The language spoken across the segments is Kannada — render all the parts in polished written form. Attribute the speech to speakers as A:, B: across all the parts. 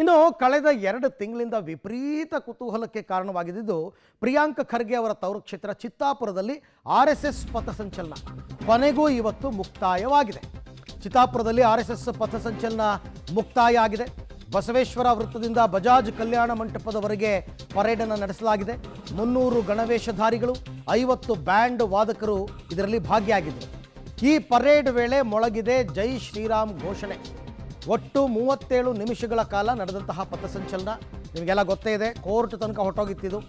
A: ಇನ್ನು ಕಳೆದ 2 ತಿಂಗಳಿಂದ ವಿಪರೀತ ಕುತೂಹಲಕ್ಕೆ ಕಾರಣವಾಗಿದ್ದು ಪ್ರಿಯಾಂಕ್ ಖರ್ಗೆ ಅವರ ತವರು ಕ್ಷೇತ್ರ ಚಿತ್ತಾಪುರದಲ್ಲಿ RSS ಪಥಸಂಚಲನ ಕೊನೆಗೂ ಇವತ್ತು ಮುಕ್ತಾಯವಾಗಿದೆ. ಚಿತ್ತಾಪುರದಲ್ಲಿ RSS ಪಥಸಂಚಲನ ಮುಕ್ತಾಯ ಆಗಿದೆ. ಬಸವೇಶ್ವರ ವೃತ್ತದಿಂದ ಬಜಾಜ್ ಕಲ್ಯಾಣ ಮಂಟಪದವರೆಗೆ ಪರೇಡ್ ಅನ್ನು ನಡೆಸಲಾಗಿದೆ. 300 ಗಣವೇಶಧಾರಿಗಳು 50 ಬ್ಯಾಂಡ್ ವಾದಕರು ಇದರಲ್ಲಿ ಭಾಗಿಯಾಗಿದ್ದರು. ಈ ಪರೇಡ್ ವೇಳೆ ಮೊಳಗಿದೆ ಜೈ ಶ್ರೀರಾಮ್ ಘೋಷಣೆ. ಒಟ್ಟು 37 ನಿಮಿಷಗಳ ಕಾಲ ನಡೆದಂತಹ ಪಥಸಂಚಲನ ನಿಮಗೆಲ್ಲ ಗೊತ್ತೇ ಇದೆ. ಕೋರ್ಟ್ ತನಕ ಹೊರಟೋಗಿತ್ತಿದ್ದು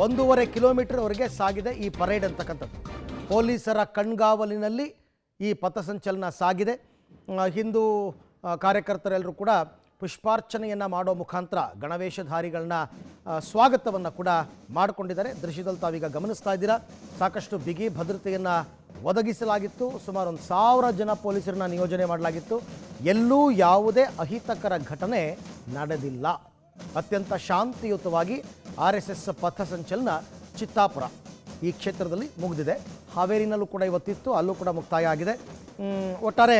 A: 1.5 ಕಿಲೋಮೀಟರ್ವರೆಗೆ ಸಾಗಿದೆ ಈ ಪರೇಡ್ ಅಂತಕ್ಕಂಥದ್ದು. ಪೊಲೀಸರ ಕಣ್ಗಾವಲಿನಲ್ಲಿ ಈ ಪಥಸಂಚಲನ ಸಾಗಿದೆ. ಹಿಂದೂ ಕಾರ್ಯಕರ್ತರೆಲ್ಲರೂ ಕೂಡ ಪುಷ್ಪಾರ್ಚನೆಯನ್ನು ಮಾಡೋ ಮುಖಾಂತರ ಗಣವೇಶಧಾರಿಗಳನ್ನ ಸ್ವಾಗತವನ್ನು ಕೂಡ ಮಾಡಿಕೊಂಡಿದ್ದಾರೆ. ದೃಶ್ಯದಲ್ಲಿ ತಾವೀಗ ಗಮನಿಸ್ತಾ ಇದ್ದೀರಾ. ಸಾಕಷ್ಟು ಬಿಗಿ ಭದ್ರತೆಯನ್ನು ಒದಗಿಸಲಾಗಿತ್ತು. ಸುಮಾರು 1,000 ಜನ ಪೊಲೀಸರನ್ನ ನಿಯೋಜನೆ ಮಾಡಲಾಗಿತ್ತು. ಎಲ್ಲೂ ಯಾವುದೇ ಅಹಿತಕರ ಘಟನೆ ನಡೆದಿಲ್ಲ. ಅತ್ಯಂತ ಶಾಂತಿಯುತವಾಗಿ RSS ಪಥಸಂಚಲನ ಚಿತ್ತಾಪುರ ಈ ಕ್ಷೇತ್ರದಲ್ಲಿ ಮುಗಿದಿದೆ. ಹಾವೇರಿನಲ್ಲೂ ಕೂಡ ಇವತ್ತಿತ್ತು, ಅಲ್ಲೂ ಕೂಡ ಮುಕ್ತಾಯ ಆಗಿದೆ. ಒಟ್ಟಾರೆ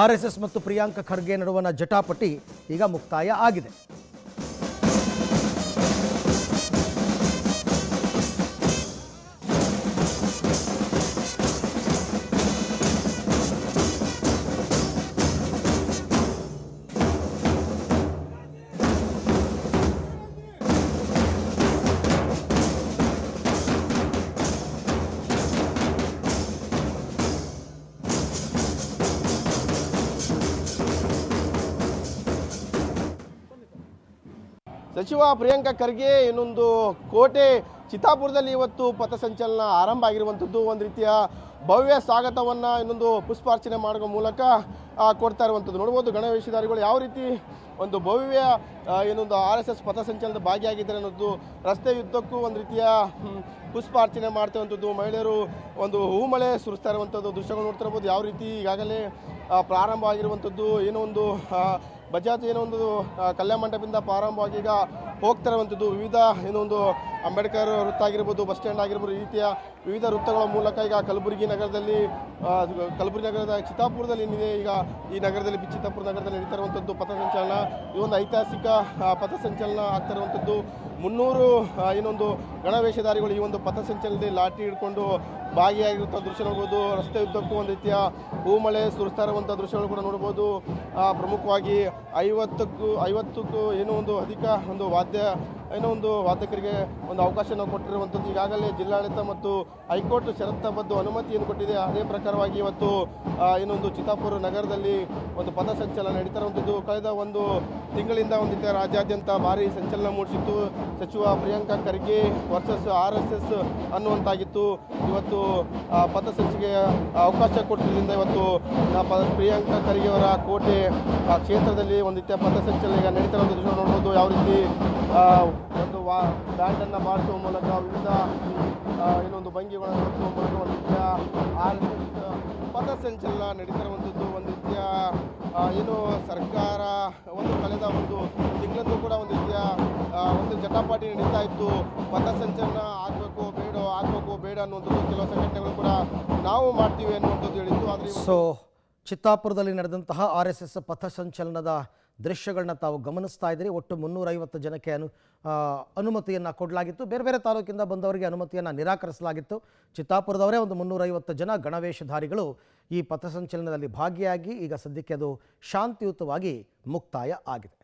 A: RSS ಮತ್ತು ಪ್ರಿಯಾಂಕ್ ಖರ್ಗೆ ನಡುವಣ ಜಟಾಪಟಿ ಈಗ ಮುಕ್ತಾಯ ಆಗಿದೆ.
B: ಸಚಿವ ಪ್ರಿಯಾಂಕ್ ಖರ್ಗೆ ಇನ್ನೊಂದು ಕೋಟೆ ಚಿತ್ತಾಪುರದಲ್ಲಿ ಇವತ್ತು ಪಥಸಂಚಲನ ಆರಂಭ ಆಗಿರುವಂಥದ್ದು. ಒಂದು ರೀತಿಯ ಭವ್ಯ ಸ್ವಾಗತವನ್ನು ಇನ್ನೊಂದು ಪುಷ್ಪಾರ್ಚನೆ ಮಾಡುವ ಮೂಲಕ ಕೊಡ್ತಾ ಇರುವಂಥದ್ದು ನೋಡ್ಬೋದು. ಗಣವೇಶಧಾರಿಗಳು ಯಾವ ರೀತಿ ಒಂದು ಭವ್ಯ ಏನೊಂದು RSS ಪಥಸಂಚಲನದ ಭಾಗಿಯಾಗಿದ್ದಾರೆ ಅನ್ನೋದು. ರಸ್ತೆ ಉದ್ದಕ್ಕೂ ಒಂದು ರೀತಿಯ ಪುಷ್ಪಾರ್ಚನೆ ಮಾಡ್ತಾ ಇರುವಂಥದ್ದು. ಮಹಿಳೆಯರು ಒಂದು ಹೂಮಳೆ ಸುರಿಸ್ತಾ ಇರುವಂಥದ್ದು ದೃಶ್ಯಗಳು ನೋಡ್ತಾ ಇರ್ಬೋದು. ಯಾವ ರೀತಿ ಈಗಾಗಲೇ ಪ್ರಾರಂಭ ಆಗಿರುವಂಥದ್ದು. ಏನೋ ಒಂದು ಬಜಾಜ್ ಏನೋ ಒಂದು ಕಲ್ಯಾಣ ಮಂಟಪದಿಂದ ಪ್ರಾರಂಭವಾಗಿ ಈಗ ಹೋಗ್ತಾ ಇರುವಂಥದ್ದು. ವಿವಿಧ ಏನೋ ಒಂದು ಅಂಬೇಡ್ಕರ್ ವೃತ್ತ ಆಗಿರ್ಬೋದು, ಬಸ್ ಸ್ಟ್ಯಾಂಡ್ ಆಗಿರ್ಬೋದು, ಈ ರೀತಿಯ ವಿವಿಧ ವೃತ್ತಗಳ ಮೂಲಕ ಈಗ ಕಲಬುರಗಿ ನಗರದ ಚಿತ್ತಾಪುರದಲ್ಲಿ ಏನಿದೆ, ಈಗ ಈ ನಗರದಲ್ಲಿ ಚಿತ್ತಾಪುರ ನಗರದಲ್ಲಿ ನಡೀತಾ ಇರುವಂಥದ್ದು ಪಥಸಂಚಲನ. ಈ ಒಂದು ಐತಿಹಾಸಿಕ ಪಥಸಂಚಲನ ಆಗ್ತಾ ಇರುವಂಥದ್ದು. 300 ಏನೊಂದು ಗಣವೇಶಧಾರಿಗಳು ಈ ಒಂದು ಪಥಸಂಚಲನದಲ್ಲಿ ಲಾಠಿ ಹಿಡ್ಕೊಂಡು ಭಾಗಿಯಾಗಿರುವಂಥ ದೃಶ್ಯ ನೋಡ್ಬೋದು. ರಸ್ತೆ ಉದ್ದಕ್ಕೂ ಒಂದು ರೀತಿಯ ಹೂಮಳೆ ಸುರಿಸ್ತಾ ಇರುವಂಥ ದೃಶ್ಯಗಳು ಕೂಡ ನೋಡ್ಬೋದು. ಪ್ರಮುಖವಾಗಿ 50ಕ್ಕೂ ಏನೋ ಒಂದು ಅಧಿಕ ಒಂದು ವಾದಕರಿಗೆ ಒಂದು ಅವಕಾಶನ ಕೊಟ್ಟಿರುವಂಥದ್ದು. ಈಗಾಗಲೇ ಜಿಲ್ಲಾಡಳಿತ ಮತ್ತು ಹೈಕೋರ್ಟ್ ಷರತ್ತುಬದ್ಧ ಅನುಮತಿಯನ್ನು ಕೊಟ್ಟಿದೆ. ಅದೇ ಪ್ರಕಾರವಾಗಿ ಇವತ್ತು ಏನೊಂದು ಚಿತ್ತಾಪುರ ನಗರದಲ್ಲಿ ಒಂದು ಪಥಸಂಚಲನ ನಡೀತಾ ಇರುವಂಥದ್ದು. ಕಳೆದ 1 ತಿಂಗಳಿಂದ ಒಂದು ರೀತಿಯ ರಾಜ್ಯಾದ್ಯಂತ ಭಾರಿ ಸಂಚಲನ ಮೂಡಿಸಿತ್ತು. ಸಚಿವ ಪ್ರಿಯಾಂಕ್ ಖರ್ಗೆ ವರ್ಸಸ್ RSS ಅನ್ನುವಂತಾಗಿತ್ತು. ಇವತ್ತು ಪಥಸಂಚಲನೆಗೆ ಅವಕಾಶ ಕೊಟ್ಟಿದ್ದರಿಂದ ಇವತ್ತು ಪ್ರಿಯಾಂಕ್ ಖರ್ಗೆ ಅವರ ಕೋಟೆ ಕ್ಷೇತ್ರದಲ್ಲಿ ಒಂದು ರೀತಿಯ ಪಥಸಂಚಲನ ಈಗ ನಡೀತಾ ಇರುವಂಥ ದೃಶ್ಯ ನೋಡ್ಬೋದು. ಯಾವ ರೀತಿ ಒಂದು ಬ್ಯಾಂಡನ್ನು ಮಾಡಿಸುವ ಮೂಲಕ ವಿವಿಧ ಇನ್ನೊಂದು ಭಂಗಿಗಳನ್ನು ನಡೆಸುವ ಮೂಲಕ ಒಂದು ರೀತಿಯ RSS ಪಥಸಂಚಲನ ನಡೀತಾ ಇರುವಂಥದ್ದು. ಒಂದು ರೀತಿಯ ಏನು ಸರ್ಕಾರ ಕಳೆದ 1 ತಿಂಗಳದ್ದು ಕೂಡ ಒಂದು ರೀತಿಯ ಒಂದು ಜಟಾಪಾಟಿ ನಡೀತಾ ಇತ್ತು. ಪಥಸಂಚಲನ ಆಗಬೇಕು ಬೇಡ ಅನ್ನುವಂಥದ್ದು ಕೆಲವು ಸಂಘಟನೆಗಳು ಕೂಡ ನಾವು ಮಾಡ್ತೀವಿ ಅನ್ನುವಂಥದ್ದು ಹೇಳಿತ್ತು. ಆದರೆ
A: ಚಿತ್ತಾಪುರದಲ್ಲಿ ನಡೆದಂತಹ RSS ಪಥಸಂಚಲನದ ದೃಶ್ಯಗಳನ್ನ ತಾವು ಗಮನಿಸ್ತಾ ಇದ್ದೀರಿ. ಒಟ್ಟು 350 ಜನಕ್ಕೆ ಅನುಮತಿಯನ್ನು ಕೊಡಲಾಗಿತ್ತು. ಬೇರೆ ಬೇರೆ ತಾಲೂಕಿಂದ ಬಂದವರಿಗೆ ಅನುಮತಿಯನ್ನು ನಿರಾಕರಿಸಲಾಗಿತ್ತು. ಚಿತ್ತಾಪುರದವರೇ ಒಂದು 350 ಜನ ಗಣವೇಶಧಾರಿಗಳು ಈ ಪಥಸಂಚಲನದಲ್ಲಿ ಭಾಗಿಯಾಗಿ ಈಗ ಸದ್ಯಕ್ಕೆ ಅದು ಶಾಂತಿಯುತವಾಗಿ ಮುಕ್ತಾಯ ಆಗಿದೆ.